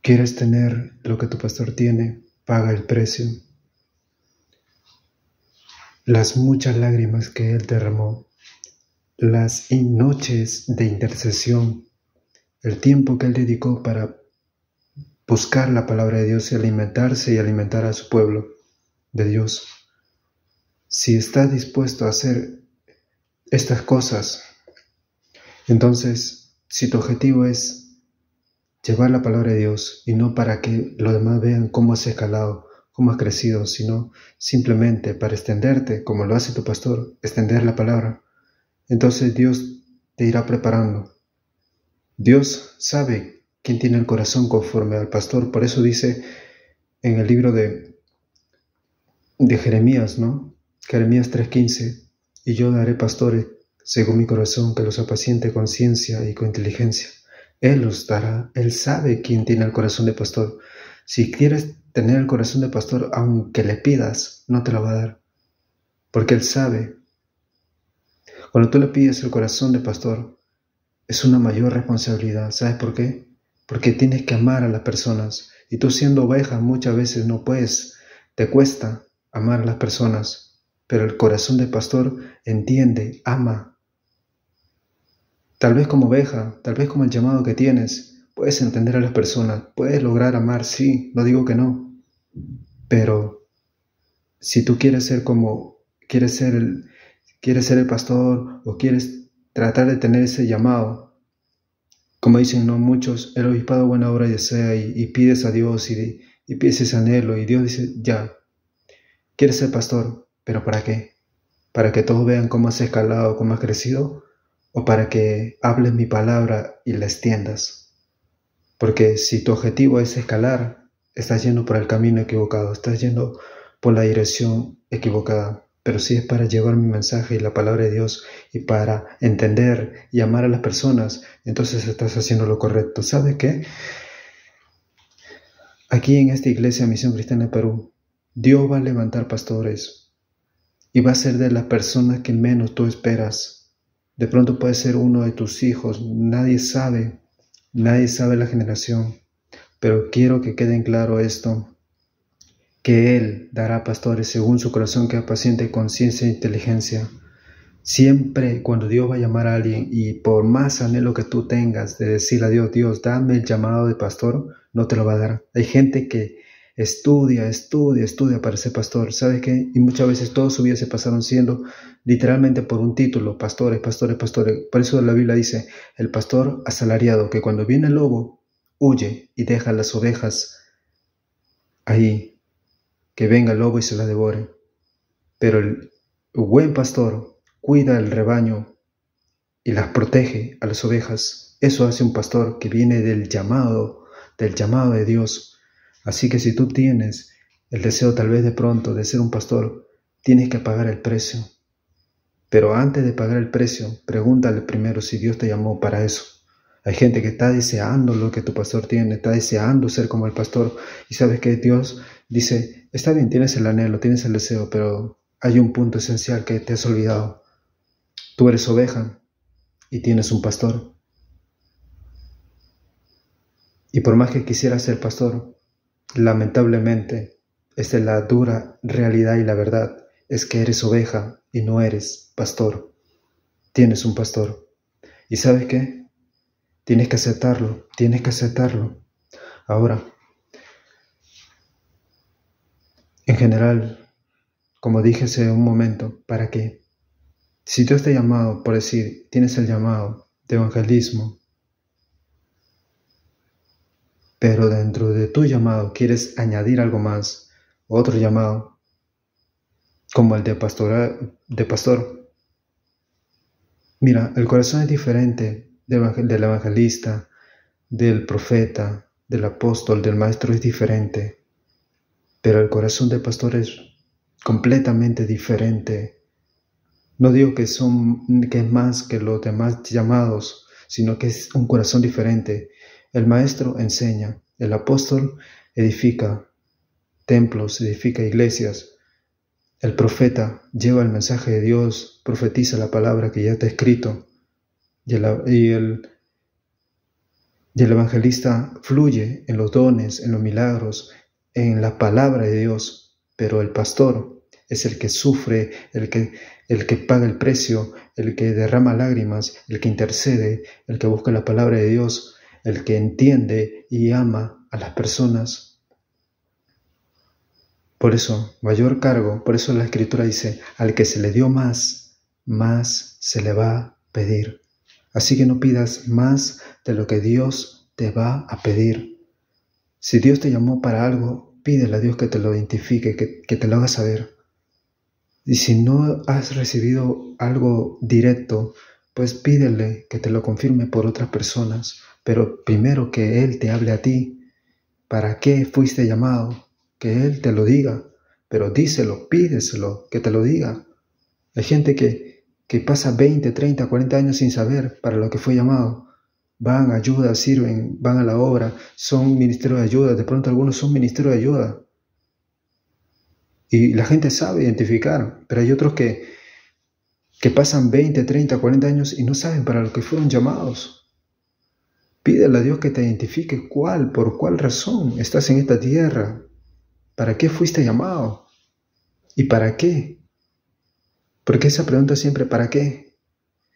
¿Quieres tener lo que tu pastor tiene? Paga el precio. Las muchas lágrimas que él derramó, las noches de intercesión, el tiempo que él dedicó para buscar la palabra de Dios y alimentarse y alimentar a su pueblo de Dios. Si estás dispuesto a hacer estas cosas, entonces, si tu objetivo es llevar la palabra de Dios y no para que los demás vean cómo has escalado, cómo has crecido, sino simplemente para extenderte, como lo hace tu pastor, extender la palabra, entonces Dios te irá preparando. Dios sabe quién tiene el corazón conforme al pastor. Por eso dice en el libro de Jeremías, ¿no? Jeremías 3:15, y yo daré pastores según mi corazón que los apaciente con ciencia y con inteligencia. Él los dará. Él sabe quién tiene el corazón de pastor. Si quieres tener el corazón de pastor, aunque le pidas, no te lo va a dar. Porque Él sabe. Cuando tú le pides el corazón de pastor, es una mayor responsabilidad. ¿Sabes por qué? Porque tienes que amar a las personas. Y tú siendo oveja muchas veces no puedes. Te cuesta amar a las personas. Pero el corazón de pastor entiende, ama. Tal vez como oveja, tal vez como el llamado que tienes, puedes entender a las personas, puedes lograr amar, sí, no digo que no. Pero si tú quieres ser el pastor o quieres tratar de tener ese llamado, como dicen no muchos, el obispado buena obra desea y pides a Dios y pides ese anhelo y Dios dice, ya, quieres ser pastor, pero ¿para qué? ¿Para que todos vean cómo has escalado, cómo has crecido? ¿O para que hables mi palabra y la extiendas? Porque si tu objetivo es escalar, estás yendo por el camino equivocado, estás yendo por la dirección equivocada. Pero si es para llevar mi mensaje y la palabra de Dios y para entender y amar a las personas, entonces estás haciendo lo correcto. ¿Sabes qué? Aquí en esta iglesia Misión Cristiana de Perú, Dios va a levantar pastores y va a ser de las personas que menos tú esperas. De pronto puede ser uno de tus hijos, nadie sabe la generación, pero quiero que quede en claro esto, que Él dará pastores según su corazón que apaciente con ciencia e inteligencia. Siempre cuando Dios va a llamar a alguien y por más anhelo que tú tengas de decirle a Dios, Dios, dame el llamado de pastor, no te lo va a dar. Hay gente que estudia para ser pastor, ¿sabes qué? Y muchas veces toda su vida se pasaron siendo literalmente por un título, pastores. Por eso la Biblia dice, el pastor asalariado, que cuando viene el lobo, huye y deja las ovejas ahí, que venga el lobo y se las devore. Pero el buen pastor cuida el rebaño y las protege a las ovejas. Eso hace un pastor que viene del llamado de Dios. Así que si tú tienes el deseo tal vez de pronto de ser un pastor, tienes que pagar el precio. Pero antes de pagar el precio, pregúntale primero si Dios te llamó para eso. Hay gente que está deseando lo que tu pastor tiene, está deseando ser como el pastor. Y sabes que Dios dice, está bien, tienes el anhelo, tienes el deseo, pero hay un punto esencial que te has olvidado. Tú eres oveja y tienes un pastor. Y por más que quisieras ser pastor, lamentablemente, esta es la dura realidad y la verdad, es que eres oveja y no eres pastor. Tienes un pastor. ¿Y sabes qué? Tienes que aceptarlo. Ahora, en general, como dije hace un momento, ¿para qué? Si Dios te ha llamado, por decir, tienes el llamado de evangelismo, pero dentro de tu llamado quieres añadir algo más, otro llamado, como el de pastor. Mira, el corazón es diferente del evangelista, del profeta, del apóstol, del maestro es diferente, pero el corazón del pastor es completamente diferente. No digo que es más que los demás llamados, sino que es un corazón diferente. El maestro enseña, el apóstol edifica templos, edifica iglesias. El profeta lleva el mensaje de Dios, profetiza la palabra que ya está escrito. Y Y el evangelista fluye en los dones, en los milagros, en la palabra de Dios, pero el pastor es el que sufre, el que paga el precio, el que derrama lágrimas, el que intercede, el que busca la palabra de Dios, el que entiende y ama a las personas. Por eso, mayor cargo, por eso la Escritura dice, al que se le dio más, más se le va a pedir. Así que no pidas más de lo que Dios te va a pedir. Si Dios te llamó para algo, pídele a Dios que te lo identifique, que te lo haga saber. Y si no has recibido algo directo, pues pídele que te lo confirme por otras personas. Pero primero que Él te hable a ti. ¿Para qué fuiste llamado? Que Él te lo diga. Pero díselo, pídeselo, que te lo diga. Hay gente que pasa 20, 30, 40 años sin saber para lo que fue llamado. Van, ayuda, sirven, van a la obra, son ministerio de ayuda. De pronto algunos son ministerio de ayuda. Y la gente sabe identificar, pero hay otros que pasan 20, 30, 40 años y no saben para lo que fueron llamados. Pídele a Dios que te identifique por cuál razón estás en esta tierra. ¿Para qué fuiste llamado? ¿Y para qué? Porque esa pregunta siempre, ¿para qué?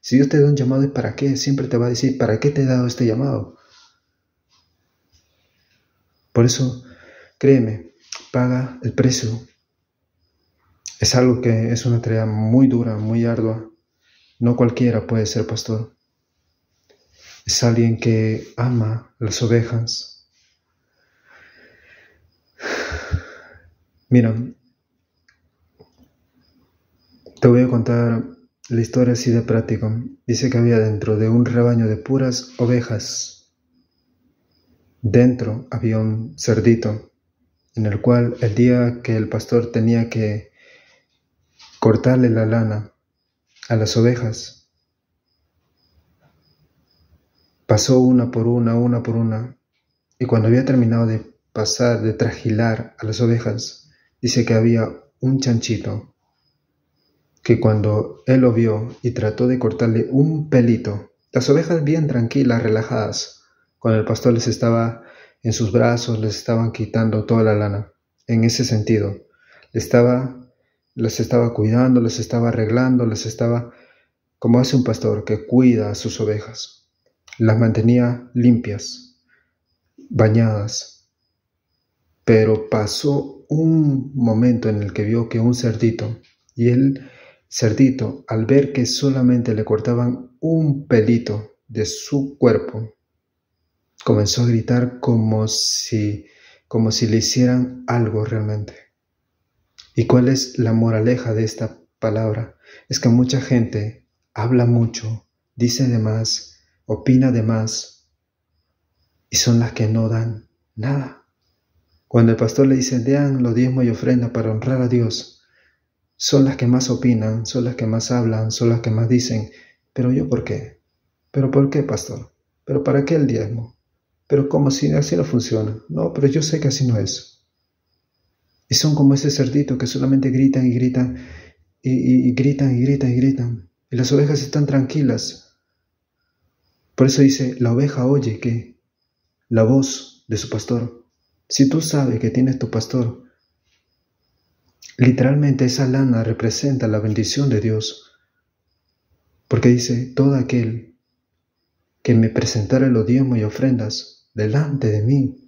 Si Dios te da un llamado, ¿es para qué? Siempre te va a decir, ¿para qué te he dado este llamado? Por eso, créeme, paga el precio. Es algo que es una tarea muy dura, muy ardua. No cualquiera puede ser pastor. Es alguien que ama las ovejas. Mira, te voy a contar la historia así de práctico. Dice que había dentro de un rebaño de puras ovejas. Dentro había un cerdito, en el cual el día que el pastor tenía que cortarle la lana a las ovejas, pasó una por una, y cuando había terminado de pasar, de trajilar a las ovejas, dice que había un chanchito que cuando él lo vio y trató de cortarle un pelito, las ovejas bien tranquilas, relajadas, cuando el pastor les estaba en sus brazos, les estaban quitando toda la lana, en ese sentido, les estaba cuidando, les estaba arreglando, como hace un pastor que cuida a sus ovejas, las mantenía limpias, bañadas. Pero pasó un momento en el que vio que un cerdito, y el cerdito, al ver que solamente le cortaban un pelito de su cuerpo, comenzó a gritar como si le hicieran algo realmente. ¿Y cuál es la moraleja de esta palabra? Es que mucha gente habla mucho, dice de más, opina de más, y son las que no dan nada. Cuando el pastor le dice, den los diezmos y ofrenda para honrar a Dios, son las que más opinan, son las que más hablan, son las que más dicen, ¿pero yo por qué? ¿Pero por qué, pastor? ¿Pero para qué el diezmo? ¿Pero cómo si así no funciona? No, pero yo sé que así no es. Y son como ese cerdito que solamente gritan y gritan, y gritan y gritan y gritan. Y las ovejas están tranquilas. Por eso dice, la oveja oye que la voz de su pastor. Si tú sabes que tienes tu pastor, literalmente esa lana representa la bendición de Dios. Porque dice, todo aquel que me presentare los diezmos y ofrendas delante de mí,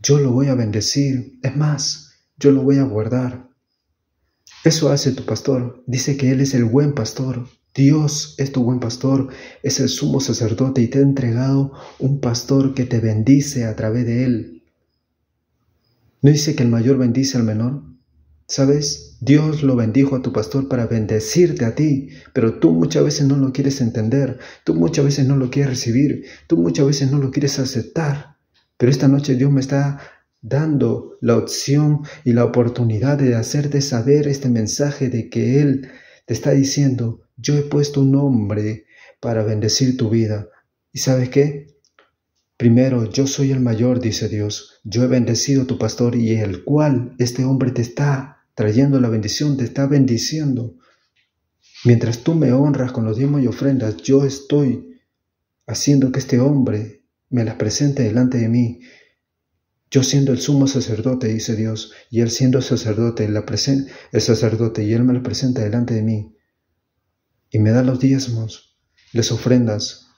yo lo voy a bendecir. Es más, yo lo voy a guardar. Eso hace tu pastor. Dice que Él es el buen pastor. Dios es tu buen pastor, es el sumo sacerdote y te ha entregado un pastor que te bendice a través de Él. ¿No dice que el mayor bendice al menor? ¿Sabes? Dios lo bendijo a tu pastor para bendecirte a ti, pero tú muchas veces no lo quieres entender, tú muchas veces no lo quieres recibir, tú muchas veces no lo quieres aceptar. Pero esta noche Dios me está dando la opción y la oportunidad de hacerte saber este mensaje de que Él te está diciendo, yo he puesto un hombre para bendecir tu vida. ¿Y sabes qué? Primero, yo soy el mayor, dice Dios. Yo he bendecido a tu pastor y el cual este hombre te está trayendo la bendición, te está bendiciendo. Mientras tú me honras con los diezmos y ofrendas, yo estoy haciendo que este hombre me las presente delante de mí. Yo siendo el sumo sacerdote, dice Dios, y él siendo el sacerdote, y él me lo presenta delante de mí, y me da los diezmos, las ofrendas.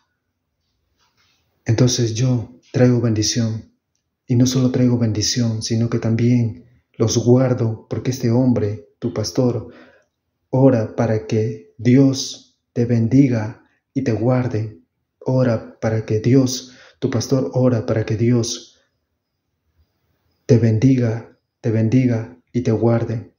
Entonces yo traigo bendición, y no solo traigo bendición, sino que también los guardo, porque este hombre, tu pastor, ora para que Dios te bendiga y te guarde. Ora para que Dios, tu pastor ora para que Dios te bendiga y te guarde.